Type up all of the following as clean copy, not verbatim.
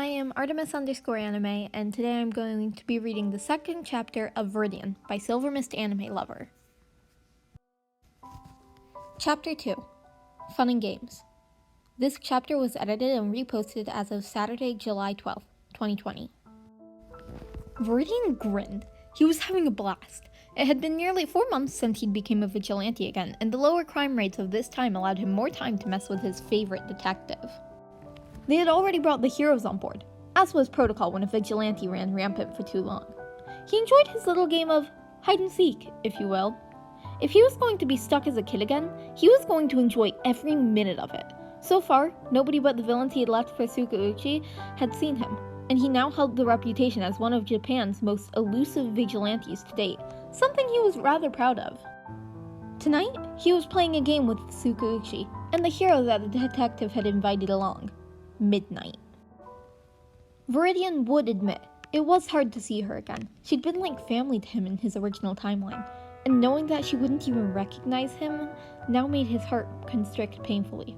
I am Artemis_anime, and today I'm going to be reading the second chapter of Viridian by SilvermistAnimeLover. Chapter 2, Fun and Games. This chapter was edited and reposted as of Saturday, July 12th, 2020. Viridian grinned. He was having a blast. It had been nearly 4 months since he'd become a vigilante again, and the lower crime rates of this time allowed him more time to mess with his favorite detective. They had already brought the heroes on board, as was protocol when a vigilante ran rampant for too long. He enjoyed his little game of hide-and-seek, if you will. If he was going to be stuck as a kid again, he was going to enjoy every minute of it. So far, nobody but the villains he had left for Tsukauchi had seen him, and he now held the reputation as one of Japan's most elusive vigilantes to date, something he was rather proud of. Tonight, he was playing a game with Tsukauchi, and the hero that the detective had invited along. Midnight. Viridian would admit, it was hard to see her again. She'd been like family to him in his original timeline, and knowing that she wouldn't even recognize him now made his heart constrict painfully.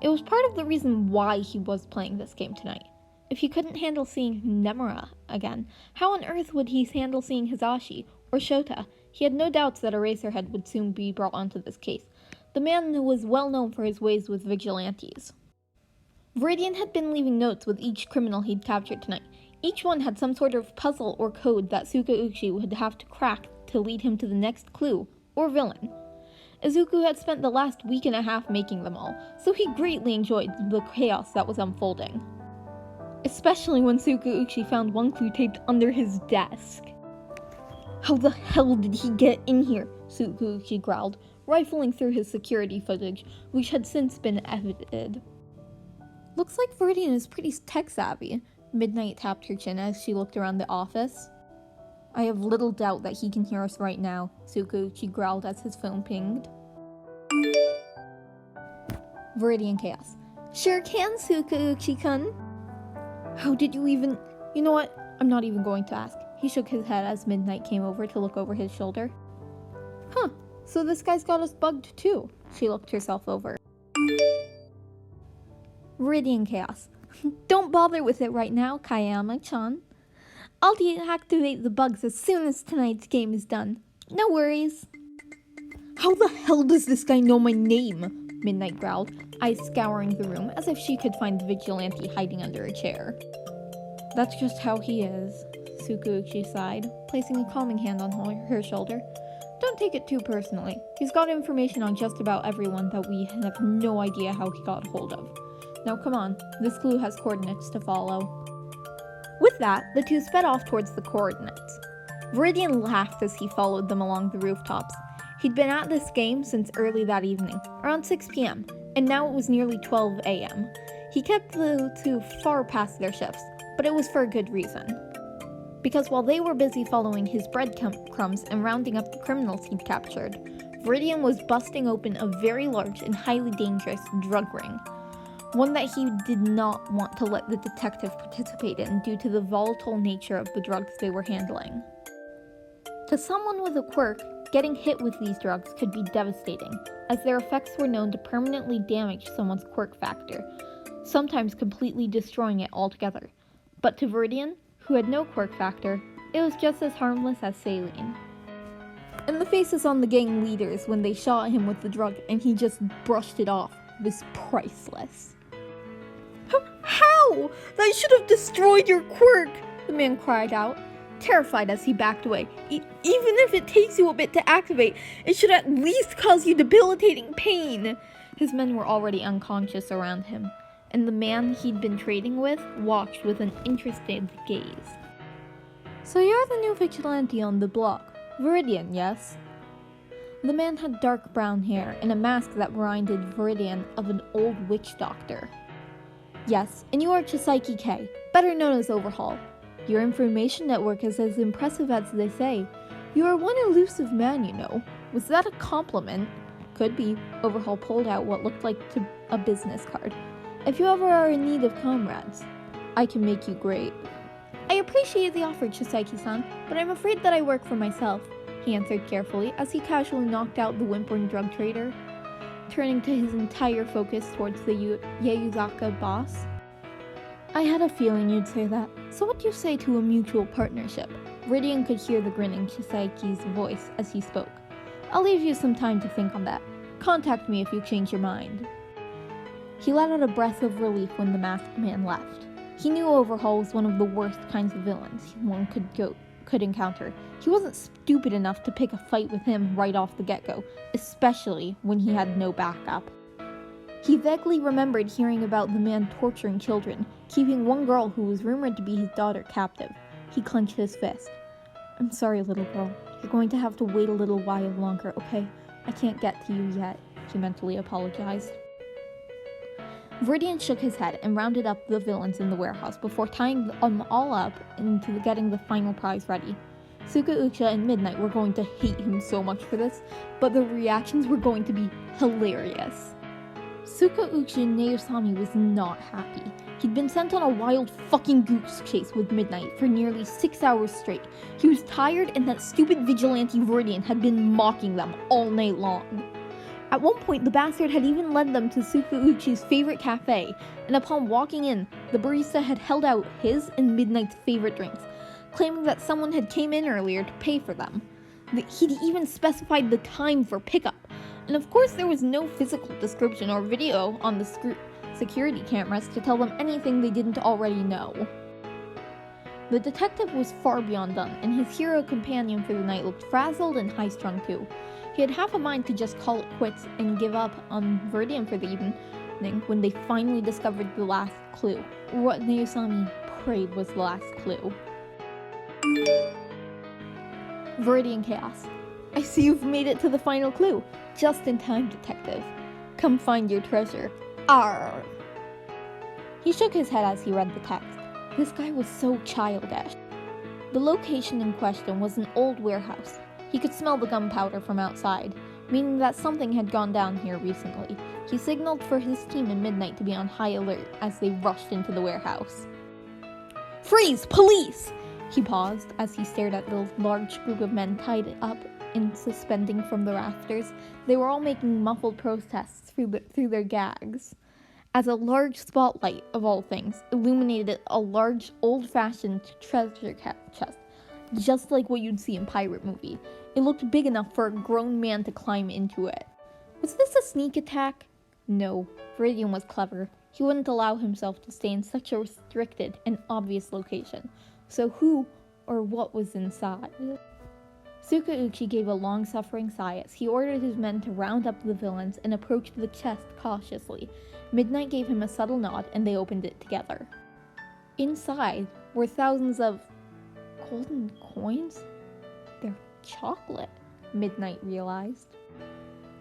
It was part of the reason why he was playing this game tonight. If he couldn't handle seeing Nemura again, how on earth would he handle seeing Hisashi or Shota? He had no doubts that Eraserhead would soon be brought onto this case. The man who was well known for his ways with vigilantes. Viridian had been leaving notes with each criminal he'd captured tonight. Each one had some sort of puzzle or code that Tsukauchi would have to crack to lead him to the next clue, or villain. Izuku had spent the last week and a half making them all, so he greatly enjoyed the chaos that was unfolding. Especially when Tsukauchi found one clue taped under his desk. "How the hell did he get in here?" Tsukauchi growled, rifling through his security footage, which had since been edited. "Looks like Viridian is pretty tech-savvy," Midnight tapped her chin as she looked around the office. "I have little doubt that he can hear us right now," Tsukauchi growled as his phone pinged. Viridian chaos. "Sure can, Tsukauchi-kun." "How did you even... You know what? I'm not even going to ask." He shook his head as Midnight came over to look over his shoulder. "Huh, so this guy's got us bugged too." She looked herself over. Viridian chaos. "Don't bother with it right now, Kayama-chan. I'll deactivate the bugs as soon as tonight's game is done. No worries." "How the hell does this guy know my name?" Midnight growled, eyes scouring the room as if she could find the vigilante hiding under a chair. "That's just how he is," Tsukauchi sighed, placing a calming hand on her shoulder. "Don't take it too personally. He's got information on just about everyone that we have no idea how he got hold of. Now come on, this clue has coordinates to follow." With that, the two sped off towards the coordinates. Viridian laughed as he followed them along the rooftops. He'd been at this game since early that evening, around 6 p.m., and now it was nearly 12 a.m. He kept the two far past their shifts, but it was for a good reason. Because while they were busy following his breadcrumbs and rounding up the criminals he'd captured, Viridian was busting open a very large and highly dangerous drug ring. One that he did not want to let the detective participate in due to the volatile nature of the drugs they were handling. To someone with a quirk, getting hit with these drugs could be devastating, as their effects were known to permanently damage someone's quirk factor, sometimes completely destroying it altogether. But to Viridian, who had no quirk factor, it was just as harmless as saline. And the faces on the gang leaders when they shot him with the drug and he just brushed it off was priceless. "How? That should have destroyed your quirk!" the man cried out, terrified as he backed away. Even if it takes you a bit to activate, it should at least cause you debilitating pain." His men were already unconscious around him, and the man he'd been trading with watched with an interested gaze. "So you're the new vigilante on the block. Viridian, yes?" The man had dark brown hair and a mask that reminded Viridian of an old witch doctor. "Yes, and you are Chisaki K, better known as Overhaul. Your information network is as impressive as they say. You are one elusive man, you know. Was that a compliment?" "Could be." Overhaul pulled out what looked like a business card. "If you ever are in need of comrades, I can make you great." "I appreciate the offer, Chisaki-san, but I'm afraid that I work for myself," he answered carefully as he casually knocked out the whimpering drug trader, turning to his entire focus towards the Yaezaka boss. I had a feeling you'd say that. So what do you say to a mutual partnership? Viridian could hear the grinning Shisaki's voice as he spoke. I'll leave you some time to think on that. Contact me if you change your mind. He let out a breath of relief when the masked man left. He knew Overhaul was one of the worst kinds of villains one could encounter. He wasn't stupid enough to pick a fight with him right off the get-go, especially when he had no backup. He vaguely remembered hearing about the man torturing children, keeping one girl who was rumored to be his daughter captive. He clenched his fist. I'm sorry, little girl. You're going to have to wait a little while longer, okay? I can't get to you yet, he mentally apologized. Viridian shook his head and rounded up the villains in the warehouse before tying them all up into getting the final prize ready. Suka-ucha and Midnight were going to hate him so much for this, but the reactions were going to be hilarious. Suka-ucha Neusami was not happy. He'd been sent on a wild fucking goose chase with Midnight for nearly 6 hours straight. He was tired and that stupid vigilante Viridian had been mocking them all night long. At one point, the bastard had even led them to Suka-uchi's favorite cafe, and upon walking in, the barista had held out his and Midnight's favorite drinks, claiming that someone had came in earlier to pay for them. He'd even specified the time for pickup, and of course there was no physical description or video on the security cameras to tell them anything they didn't already know. The detective was far beyond done, and his hero companion for the night looked frazzled and high-strung too. He had half a mind to just call it quits and give up on Viridian for the evening when they finally discovered the last clue, or what Neusami prayed was the last clue. Viridian Chaos. I see you've made it to the final clue. Just in time, detective. Come find your treasure. Arr! He shook his head as he read the text. This guy was so childish. The location in question was an old warehouse. He could smell the gunpowder from outside, meaning that something had gone down here recently. He signaled for his team in Midnight to be on high alert as they rushed into the warehouse. Freeze! Police! He paused as he stared at the large group of men tied up and suspending from the rafters. They were all making muffled protests through their gags. As a large spotlight, of all things, illuminated a large, old-fashioned treasure chest, just like what you'd see in pirate movie. It looked big enough for a grown man to climb into it. Was this a sneak attack? No, Viridian was clever. He wouldn't allow himself to stay in such a restricted and obvious location. So who or what was inside? Suka-uchi gave a long-suffering sigh as he ordered his men to round up the villains and approach the chest cautiously. Midnight gave him a subtle nod and they opened it together. Inside were thousands of golden coins? They're chocolate, Midnight realized.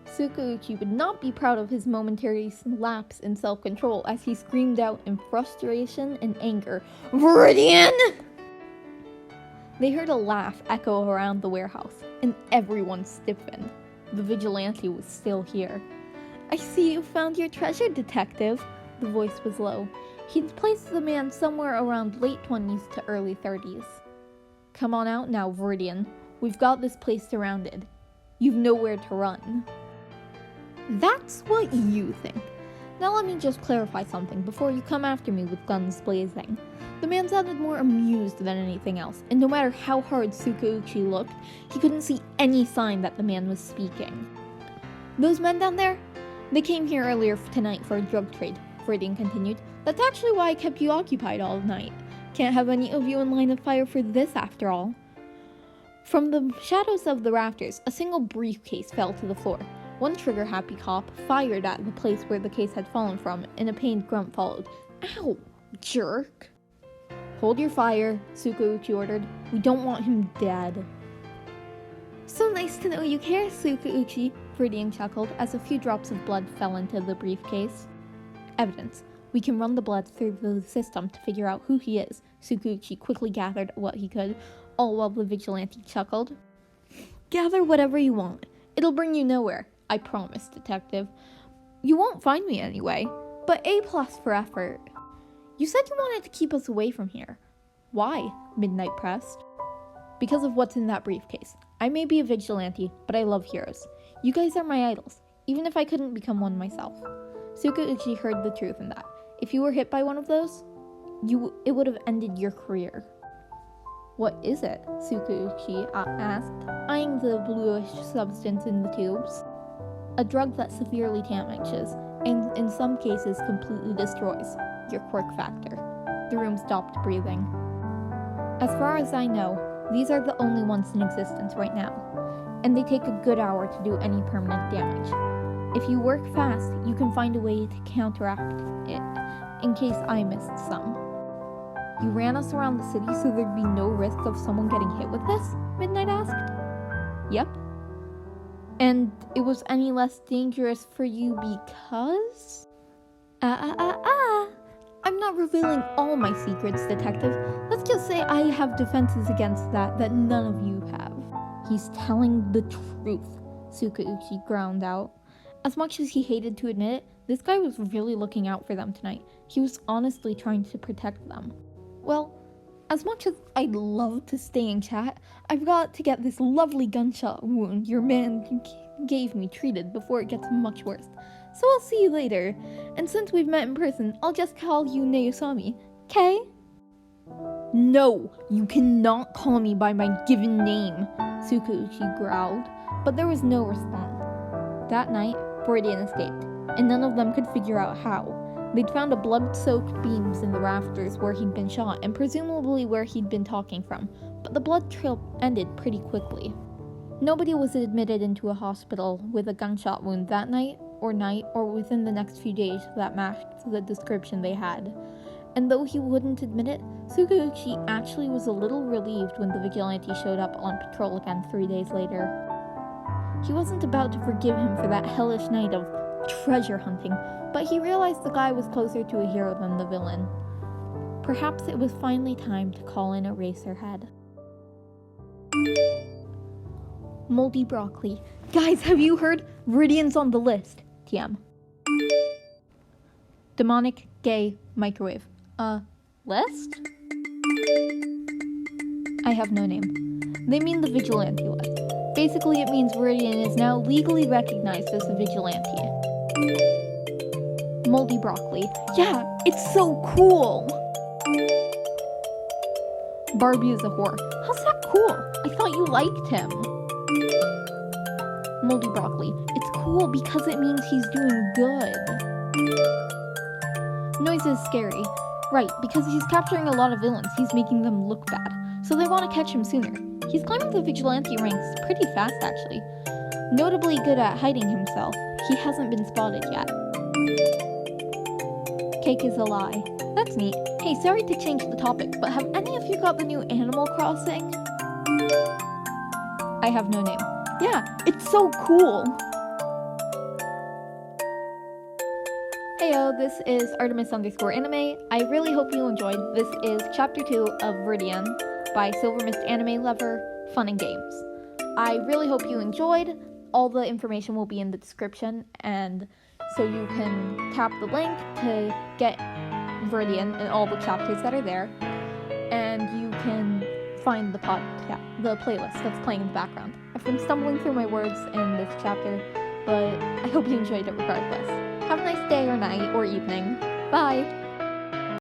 Suka-uchi would not be proud of his momentary lapse in self-control as he screamed out in frustration and anger, Viridian! They heard a laugh echo around the warehouse, and everyone stiffened. The vigilante was still here. I see you found your treasure, detective. The voice was low. He'd placed the man somewhere around late 20s to early 30s. Come on out now, Viridian. We've got this place surrounded. You've nowhere to run. That's what you think. Now let me just clarify something before you come after me with guns blazing. The man sounded more amused than anything else, and no matter how hard Suka-uchi looked, he couldn't see any sign that the man was speaking. Those men down there? They came here earlier tonight for a drug trade, Viridian continued. That's actually why I kept you occupied all night. Can't have any of you in line of fire for this after all. From the shadows of the rafters, a single briefcase fell to the floor. One trigger-happy cop fired at the place where the case had fallen from, and a pained grunt followed. Ow, jerk! Hold your fire, Suka-uchi ordered. We don't want him dead. So nice to know you care, Suka-uchi, Viridian chuckled as a few drops of blood fell into the briefcase. Evidence. We can run the blood through the system to figure out who he is. Suka-uchi quickly gathered what he could, all while the vigilante chuckled. Gather whatever you want. It'll bring you nowhere, I promise, detective. You won't find me anyway, but A+ for effort. You said you wanted to keep us away from here. Why? Midnight pressed. Because of what's in that briefcase. I may be a vigilante, but I love heroes. You guys are my idols, even if I couldn't become one myself. Suka-uchi heard the truth in that. If you were hit by one of those, it would have ended your career. What is it? Tsukauchi asked, eyeing the bluish substance in the tubes. A drug that severely damages, and in some cases completely destroys, your quirk factor. The room stopped breathing. As far as I know, these are the only ones in existence right now, and they take a good hour to do any permanent damage. If you work fast, you can find a way to counteract it, in case I missed some. You ran us around the city so there'd be no risk of someone getting hit with this? Midnight asked. Yep. And it was any less dangerous for you because? I'm not revealing all my secrets, detective. Let's just say I have defenses against that none of you have. He's telling the truth, Tsukauchi ground out. As much as he hated to admit it, this guy was really looking out for them tonight. He was honestly trying to protect them. Well, as much as I'd love to stay in chat, I've got to get this lovely gunshot wound your man gave me treated before it gets much worse. So I'll see you later. And since we've met in person, I'll just call you Naosami, okay? No, you cannot call me by my given name, Tsukauchi growled, but there was no response. That night, Viridian escaped, and none of them could figure out how. They'd found a blood-soaked beams in the rafters where he'd been shot, and presumably where he'd been talking from, but the blood trail ended pretty quickly. Nobody was admitted into a hospital with a gunshot wound that night or within the next few days that matched the description they had. And though he wouldn't admit it, Tsukauchi actually was a little relieved when the vigilante showed up on patrol again 3 days later. He wasn't about to forgive him for that hellish night of treasure hunting, but he realized the guy was closer to a hero than the villain. Perhaps it was finally time to call in Eraserhead. Moldy broccoli. Guys, have you heard? Viridian's on the list. TM. Demonic, gay, microwave. List? I have no name. They mean the vigilante list. Basically, it means Viridian is now legally recognized as a vigilante. Moldy broccoli. Yeah, it's so cool! Barbie is a whore. How's that cool? I thought you liked him. Moldy broccoli. It's cool because it means he's doing good. Noise is scary. Right, because he's capturing a lot of villains, he's making them look bad. So they want to catch him sooner. He's climbing the vigilante ranks pretty fast, actually. Notably good at hiding himself. He hasn't been spotted yet. Cake is a lie. That's neat. Hey, sorry to change the topic, but have any of you got the new Animal Crossing? I have no name. Yeah, it's so cool! Heyo, this is Artemis_anime. I really hope you enjoyed. This is Chapter 2 of Viridian by SilvermistAnimeLover, Fun and Games. I really hope you enjoyed. All the information will be in the description, and so you can tap the link to get Viridian and all the chapters that are there, and you can find the playlist that's playing in the background. I've been stumbling through my words in this chapter, but I hope you enjoyed it regardless. Have a nice day or night or evening. Bye!